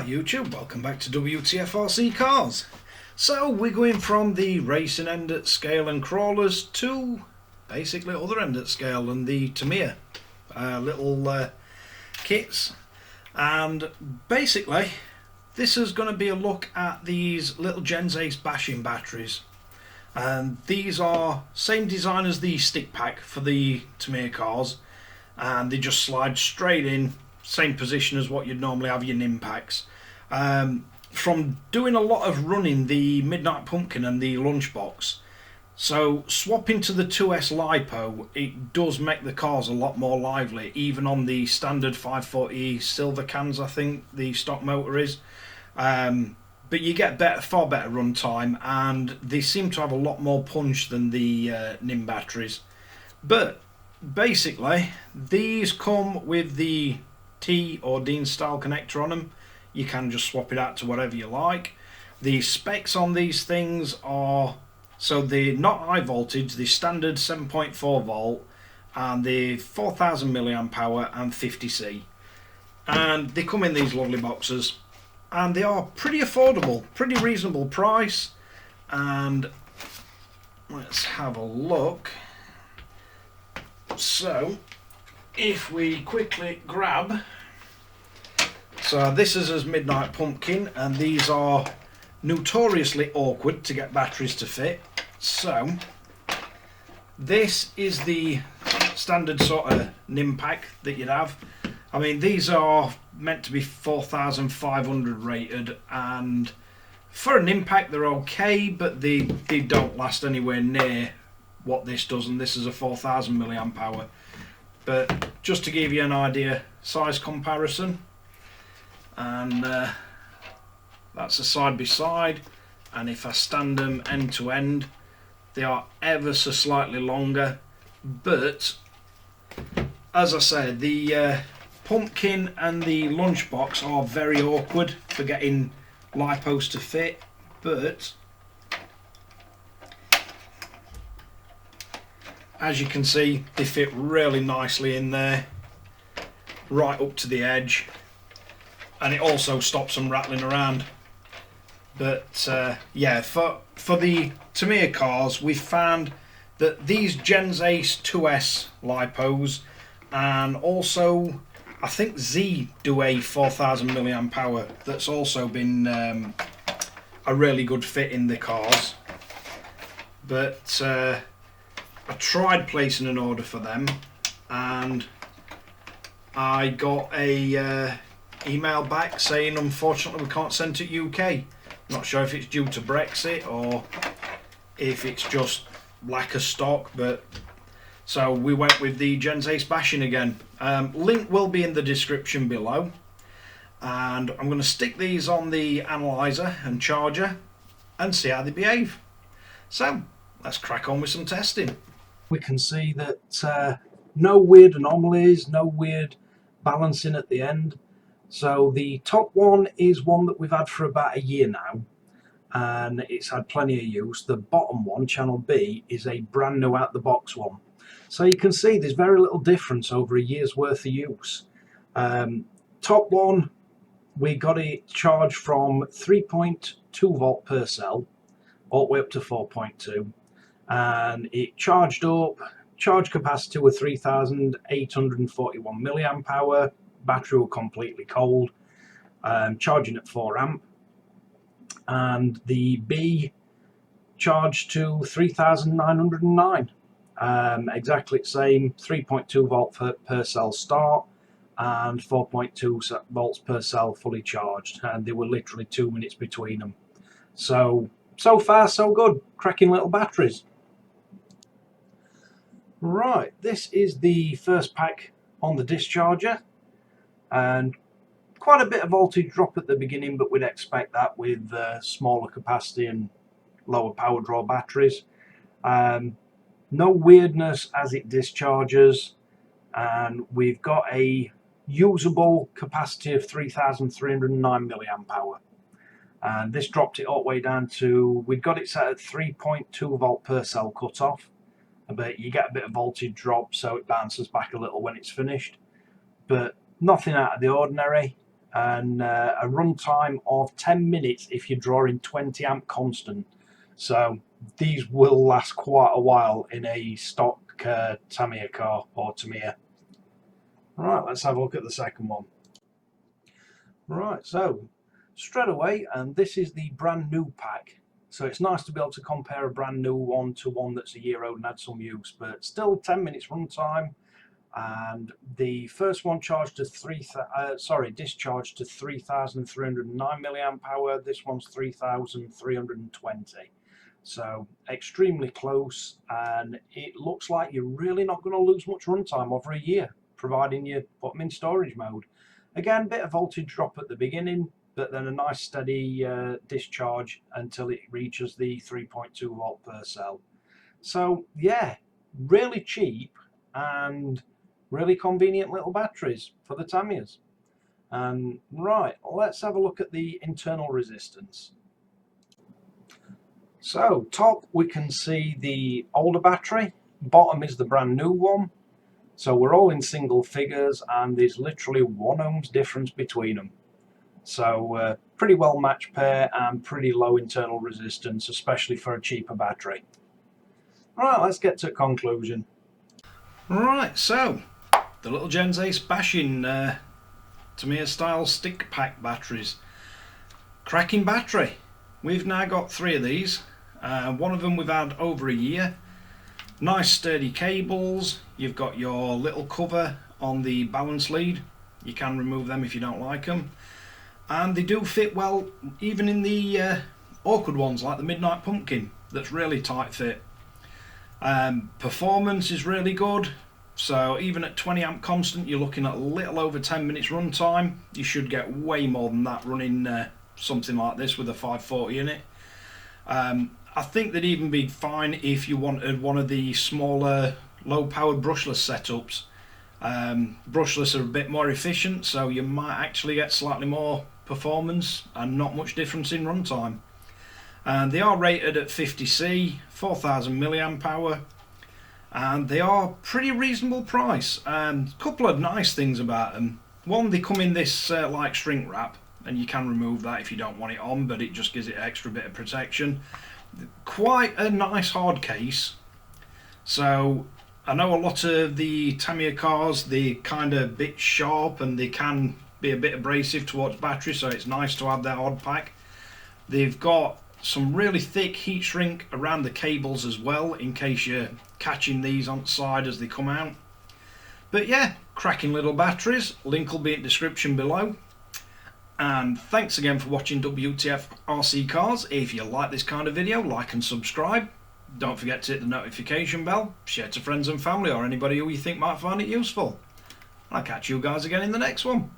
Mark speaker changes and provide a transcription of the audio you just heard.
Speaker 1: Hi YouTube, welcome back to Wtf Rc Cars. So we're going from the racing end at scale and crawlers to basically other end at scale and the Tamiya little kits. And basically this is going to be a look at these little Gens Ace bashing batteries. And these are same design as the stick pack for the Tamiya cars, and they just slide straight in, same position as what you'd normally have your NIM packs. From doing a lot of running the Midnight Pumpkin and the Lunchbox, so swapping to the 2S Lipo, it does make the cars a lot more lively, even on the standard 540 silver cans, I think the stock motor is. But you get far better run time, and they seem to have a lot more punch than the NIM batteries. But basically these come with the T or Dean style connector on them. You can just swap it out to whatever you like. The specs on these things are, so they're not high voltage, the standard 7.4 volt and the 4000 milliamp hour and 50C, and they come in these lovely boxes, and they are pretty affordable, pretty reasonable price. And let's have a look. So if we quickly grab, so this is as Midnight Pumpkin, and these are notoriously awkward to get batteries to fit. So this is the standard sort of NIM pack that you'd have. I mean, these are meant to be 4,500 rated, and for an NIM pack they're okay, but they don't last anywhere near what this does, and this is a 4000 milliamp hour. But just to give you an idea, size comparison, and that's a side by side, and if I stand them end to end, they are ever so slightly longer. But as I said, the Pumpkin and the Lunchbox are very awkward for getting lipos to fit, but as you can see, they fit really nicely in there, right up to the edge, and it also stops them rattling around. But yeah, for the Tamiya cars, we found that these Gens Ace 2S lipos, and also I think Z do a 4000 milliamp hour, that's also been a really good fit in the cars. But I tried placing an order for them, and I got a email back saying unfortunately we can't send to UK. Not sure if it's due to Brexit or if it's just lack of stock, but so we went with the Gens Ace bashing again. Link will be in the description below, and I'm going to stick these on the analyzer and charger and see how they behave. So let's crack on with some testing. We can see that no weird anomalies, no weird balancing at the end. So the top one is one that we've had for about a year now, and it's had plenty of use. The bottom one, channel B, is a brand new out the box one. So you can see there's very little difference over a year's worth of use. Top one, we got it charged from 3.2 volt per cell all the way up to 4.2. And it charged up, charge capacity was 3,841 milliamp hour, battery was completely cold, charging at 4 amp, and the B charged to 3,909, exactly the same, 3.2 volt per cell start and 4.2 volts per cell fully charged, and they were literally 2 minutes between them. So far so good, cracking little batteries. Right, this is the first pack on the discharger, and quite a bit of voltage drop at the beginning, but we'd expect that with smaller capacity and lower power draw batteries. No weirdness as it discharges, and we've got a usable capacity of 3,309 milliamp hour. And this dropped it all the way down to, we'd got it set at 3.2 volt per cell cutoff. But you get a bit of voltage drop, so it bounces back a little when it's finished, but nothing out of the ordinary.
Speaker 2: and a runtime of 10 minutes if you're drawing 20 amp constant. So these will last quite a while in a stock Tamiya car or Tamiya. Right, let's have a look at the second one. Right, so straight away, and this is the brand new pack. So it's nice to be able to compare a brand new one to one that's a year old and had some use, but still 10 minutes runtime. And the first one charged to discharged to 3,309 milliamp hour. This one's 3,320. So extremely close, and it looks like you're really not going to lose much runtime over a year, providing you put them in storage mode. Again, bit of voltage drop at the beginning, but then a nice steady discharge until it reaches the 3.2 volt per cell. So yeah, really cheap and really convenient little batteries for the Tamiyas. Right, let's have a look at the internal resistance. So top we can see the older battery, bottom is the brand new one. So we're all in single figures, and there's literally 1 ohms difference between them. So pretty well matched pair and pretty low internal resistance, especially for a cheaper battery. Right, let's get to conclusion.
Speaker 1: Right, so the little Gens Ace bashing Tamiya style stick pack batteries. Cracking battery. We've now got 3 of these. One of them we've had over a year. Nice sturdy cables. You've got your little cover on the balance lead. You can remove them if you don't like them. And they do fit well even in the awkward ones like the Midnight Pumpkin, that's really tight fit. Performance is really good. So even at 20 amp constant, you're looking at a little over 10 minutes runtime. You should get way more than that running something like this with a 540 in it. I think they'd even be fine if you wanted one of the smaller low powered brushless setups. Brushless are a bit more efficient, so you might actually get slightly more performance and not much difference in runtime. They are rated at 50C, 4000 milliamp hour, and they are pretty reasonable price. A couple of nice things about them. One, they come in this like shrink wrap, and you can remove that if you don't want it on, but it just gives it an extra bit of protection. Quite a nice hard case. So I know a lot of the Tamiya cars, they're kind of a bit sharp and they can be a bit abrasive towards battery, so it's nice to have that hard pack. They've got some really thick heat shrink around the cables as well, in case you're catching these on the side as they come out. But yeah, cracking little batteries. Link will be in the description below. And thanks again for watching Wtf Rc Cars. If you like this kind of video, like and subscribe. Don't forget to hit the notification bell, share to friends and family or anybody who you think might find it useful. I'll catch you guys again in the next one.